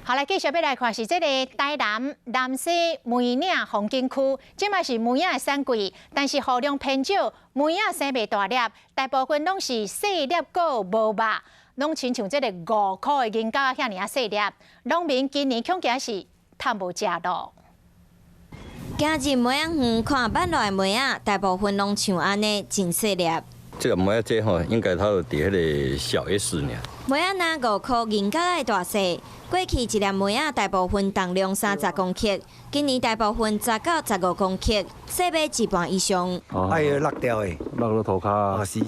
好，来继续要来看是这个台南西梅岭风景区，即嘛是梅仔的产季，但是雨量偏少，梅仔生袂大粒，大部分拢是细粒果无肉，拢亲像这个5块的银角遐尔啊细粒，农民今年恐惊是趁无食咯。行入梅仔园看板落的梅仔，大部分拢像安尼真细粒。这个梅仔这吼，应该它有伫迄个小 S 呢。梅仔若5颗银角的大小，过去一粒梅仔大部分重量30公克，今年大部分10到15公克，细尾1半以上。爱落掉的，落到涂骹啊，是，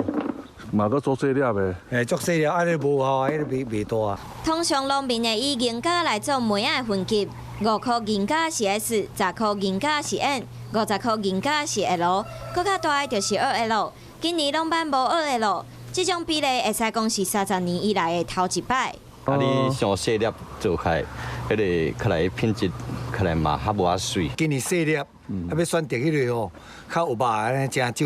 嘛搁做细粒的。足细粒，安尼无效，迄个袂大。通常农民会以银角来做梅仔的分级，5颗银角是 S，10颗银角是 N，50颗银角是 L， 搁较大的就是2L。今年拢办无2L，这种比例会使讲是30年以来的头一摆。啊，你上细粒做开，迄个较来品质，较来嘛较无啊水。今年细粒，要选择迄个吼，较有肉安尼真少，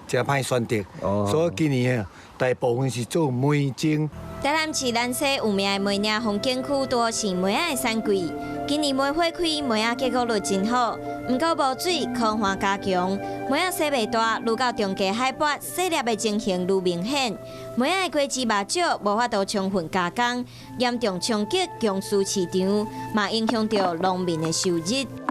真歹选择。所以今年大部分是做梅精。台南市南西有名的梅岭风景区多是梅仔的产季，今年梅花开，梅仔结果率真好，不过无水，抗旱加强，梅仔细袂大，愈到中低海拔，细粒的情形愈明显。梅仔的果子肉少，无法度充分加工，严重冲击供需市场，嘛影响到农民的收入。